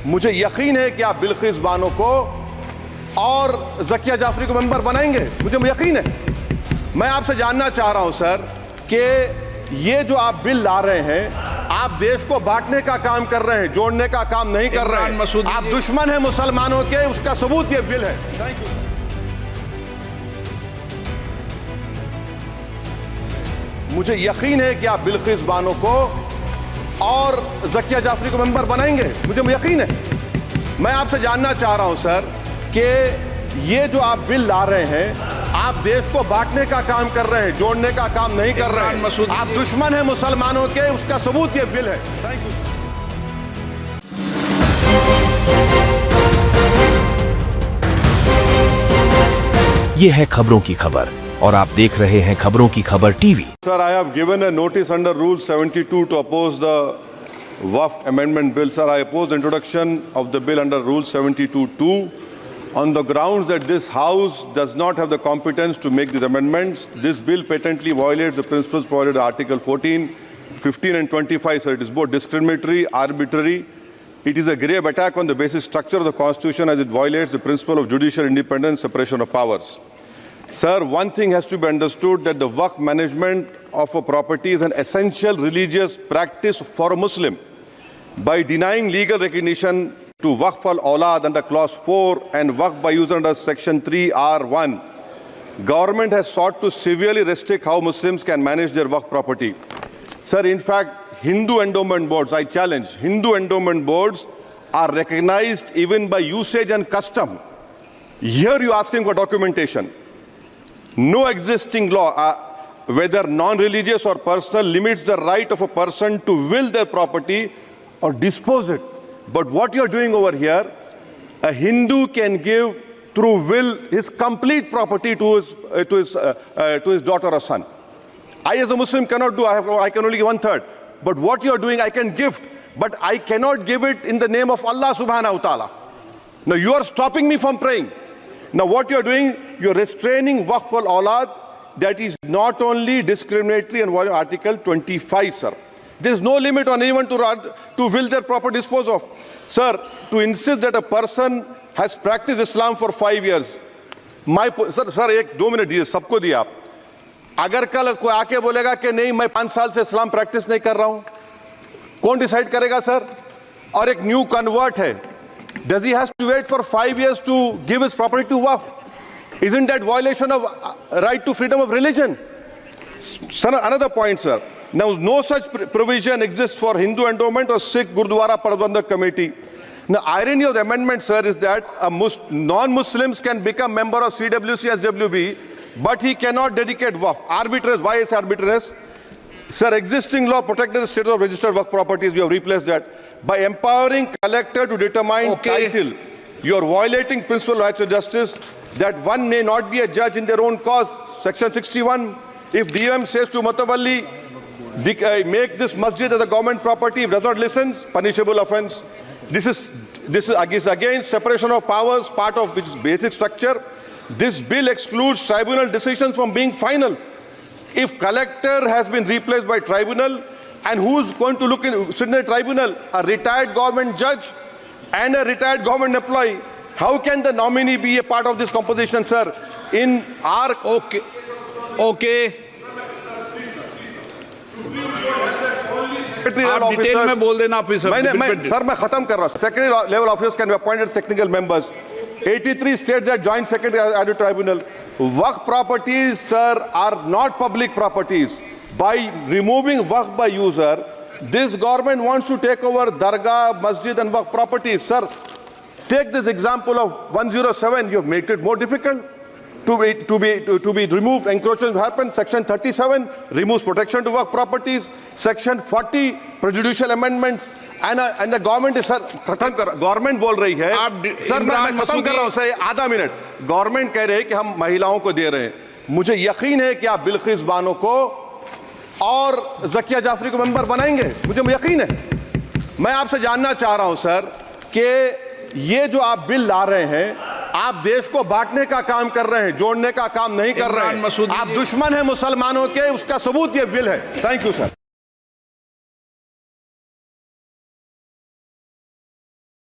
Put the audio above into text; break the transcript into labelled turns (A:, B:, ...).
A: मुझे यकीन है कि आप बिल्किस बानो को और ज़किया जाफरी को मेंबर बनाएंगे, मुझे यकीन है। मैं आपसे जानना चाह रहा हूं सर कि ये जो आप बिल ला रहे हैं, आप देश को बांटने का काम कर रहे हैं, जोड़ने का काम नहीं कर रहे हैं। आप दुश्मन हैं मुसलमानों के, उसका सबूत ये बिल है। Thank you. मुझे यकीन है कि आप बिल्किस बानो को और ज़किया जाफरी को मेंबर बनाएंगे, मुझे यकीन है। मैं आपसे जानना चाह रहा हूं सर कि ये जो आप बिल ला रहे हैं, आप देश को बांटने का काम कर रहे हैं, जोड़ने का काम नहीं कर रहे हैं। आप दुश्मन हैं मुसलमानों के, उसका सबूत ये बिल है। Thank you.
B: ये है खबरों की खबर और आप देख रहे हैं खबरों की खबर TV.
A: Sir, I have given a notice under Rule 72 to oppose the Waqf Amendment Bill. Sir, I oppose the introduction of the bill under Rule 72(2) on the grounds that this House does not have the competence to make these amendments. This bill patently violates the principles provided in Article 14, 15 and 25. Sir, it is both discriminatory, arbitrary. It is a grave attack on the basic structure of the Constitution as it violates the principle of judicial independence, separation of powers. Sir, one thing has to be understood, that the Waqf management of a property is an essential religious practice for a Muslim. By denying legal recognition to Waqf al-Awlad under Clause 4 and Waqf by user under Section 3(r)(1), government has sought to severely restrict how Muslims can manage their Waqf property. Sir, in fact, Hindu endowment boards, I challenge, Hindu endowment boards are recognized even by usage and custom. Here you are asking for documentation. No existing law, whether non-religious or personal, limits the right of a person to will their property or dispose it. But what you're doing over here, a Hindu can give through will his complete property to his daughter or son. I as a Muslim cannot do, I can only give 1/3. But what you're doing, I can gift, but I cannot give it in the name of Allah subhanahu wa ta'ala. Now you are stopping me from praying. Now what you're doing, you're restraining Waqf al-Awlad. That is not only discriminatory and violating Article 25, sir. There is no limit on anyone to will their property dispose of. Sir, to insist that a person has practiced Islam for 5 years. Sir, 1-2 minute दिए, सबको दिया आप। अगर कल कोई आके बोलेगा कि नहीं मैं 5 साल से इस्लाम प्रैक्टिस नहीं कर रहा हूं, कौन डिसाइड करेगा सर? और एक न्यू कन्वर्ट है, does he has to wait for 5 years to give his property to Waqf? Isn't that violation of right to freedom of religion? Sir, another point, sir. Now, no such provision exists for Hindu endowment or Sikh Gurdwara Prabandhak Committee. Now, irony of the amendment, sir, is that non-Muslims can become member of CWC, SWB, but he cannot dedicate Waqf. Arbitrariness. Why is arbitrariness? Sir, existing law protected the status of registered Waqf properties. You have replaced that. By empowering collector to determine title, you are violating principle of rights of justice, that one may not be a judge in their own cause. Section 61. If DOM says to Matawalli, make this masjid as a government property, if does not listen, punishable offense. This is against separation of powers, part of which is basic structure. This bill excludes tribunal decisions from being final. If collector has been replaced by tribunal, and who's going to sit in the tribunal? A retired government judge and a retired government employee. How can the nominee be a part of this composition, sir? In our...
C: Okay. आप detail में बोल देना officer.
A: Sir मैं खत्म कर रहा हूं। Secretary level officers can be appointed technical members. 83 states that joint secretary added tribunal. Waqf properties, sir, are not public properties. By removing Waqf by user, this government wants to take over Dargah, Masjid and Waqf properties. Sir, take this example of 107. You have made it more difficult to be removed. Encroachment happen. Section 37 removes protection to Waqf properties. Section 40 prejudicial amendments. And the government is, sir, खत्म कर, government बोल रही है, sir मैं खत्म कर रहा हूं सर, आधा मिनट। गवर्नमेंट कह रहे हैं कि हम महिलाओं को दे रहे हैं। मुझे यकीन है कि आप बिल्किस बानो को और ज़किया जाफरी को मेंबर बनाएंगे, मुझे यकीन है। मैं आपसे जानना चाह रहा हूं सर कि ये जो आप बिल ला रहे हैं, आप देश को बांटने का काम कर रहे हैं, जोड़ने का काम नहीं कर रहे हैं। आप दुश्मन हैं मुसलमानों के, उसका सबूत ये बिल है। Thank you sir.